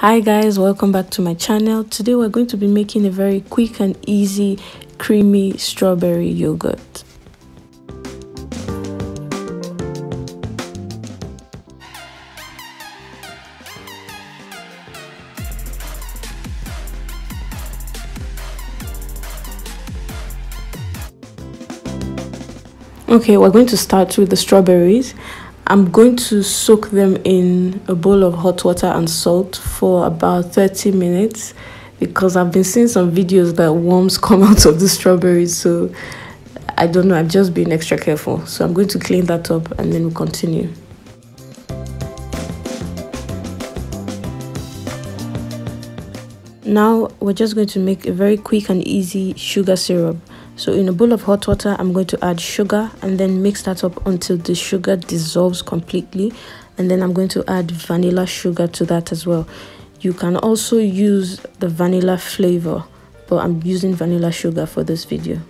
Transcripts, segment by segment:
Hi guys, welcome back to my channel. Today we're going to be making a very quick and easy creamy strawberry yogurt. Okay, we're going to start with the strawberries. I'm going to soak them in a bowl of hot water and salt for about 30 minutes because I've been seeing some videos that worms come out of the strawberries, so I don't know, I've just been extra careful. So I'm going to clean that up and then we'll continue. Now we're just going to make a very quick and easy sugar syrup. So in a bowl of hot water, I'm going to add sugar and then mix that up until the sugar dissolves completely. And then I'm going to add vanilla sugar to that as well. You can also use the vanilla flavor, but I'm using vanilla sugar for this video.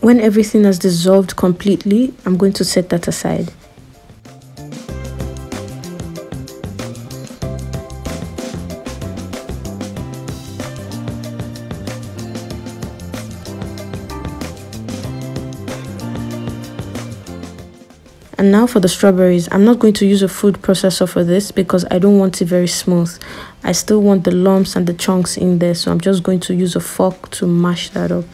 When everything has dissolved completely, I'm going to set that aside. And now for the strawberries, I'm not going to use a food processor for this because I don't want it very smooth. I still want the lumps and the chunks in there, so I'm just going to use a fork to mash that up.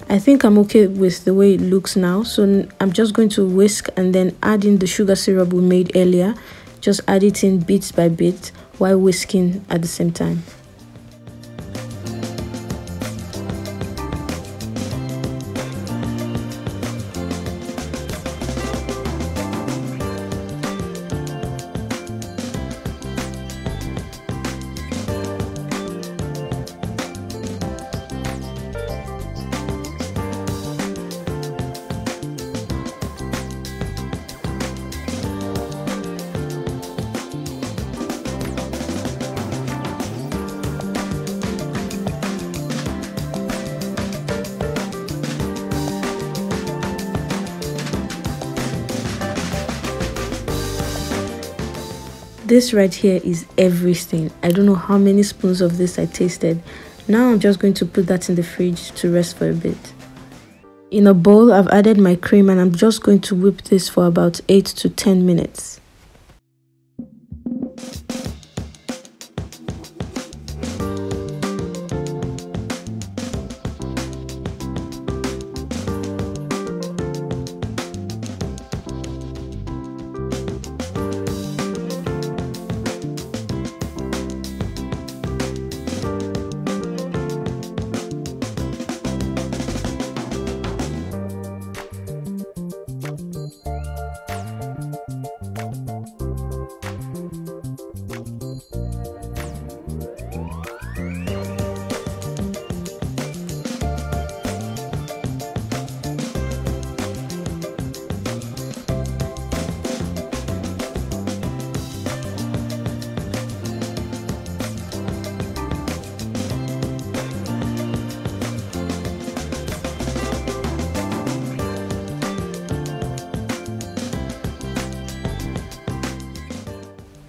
I think I'm okay with the way it looks now, so I'm just going to whisk and then add in the sugar syrup we made earlier. Just add it in bit by bit while whisking at the same time. This right here is everything. I don't know how many spoons of this I tasted. Now I'm just going to put that in the fridge to rest for a bit. In a bowl, I've added my cream and I'm just going to whip this for about 8 to 10 minutes.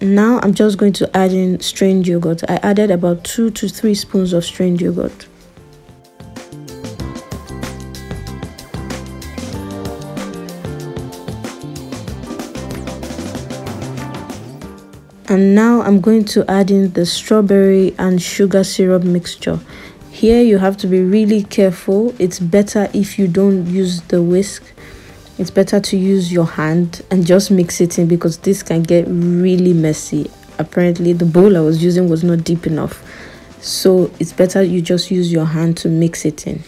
Now I'm just going to add in strained yogurt. I added about 2 to 3 spoons of strained yogurt. And now I'm going to add in the strawberry and sugar syrup mixture. Here you have to be really careful. It's better if you don't use the whisk. It's better to use your hand and just mix it in because this can get really messy. Apparently the bowl I was using was not deep enough, so it's better you just use your hand to mix it in.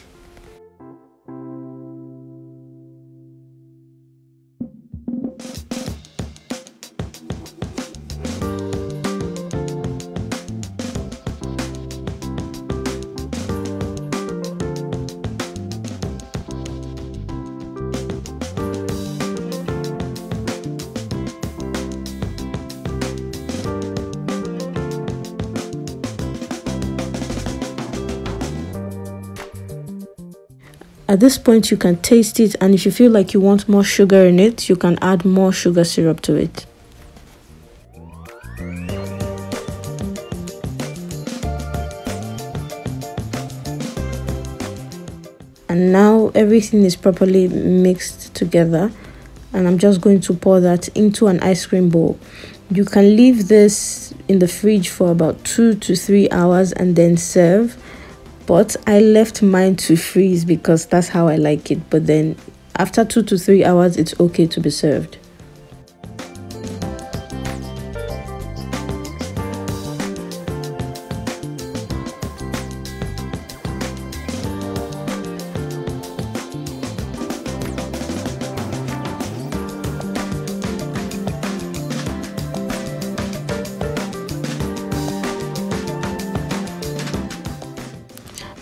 At this point, you can taste it, and if you feel like you want more sugar in it, you can add more sugar syrup to it. And now everything is properly mixed together, and I'm just going to pour that into an ice cream bowl. You can leave this in the fridge for about 2 to 3 hours and then serve. But I left mine to freeze because that's how I like it. But then after 2 to 3 hours, it's okay to be served.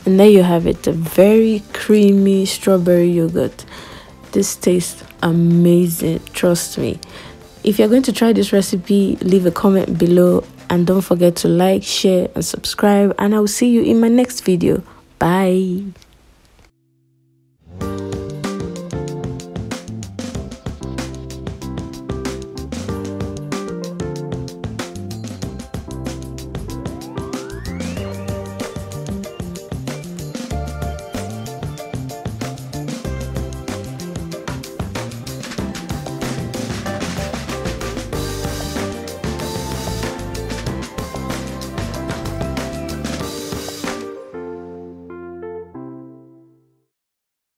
And there you have it, a very creamy strawberry yogurt. This tastes amazing, trust me. If you're going to try this recipe, leave a comment below and don't forget to like, share and subscribe, and I will see you in my next video. Bye.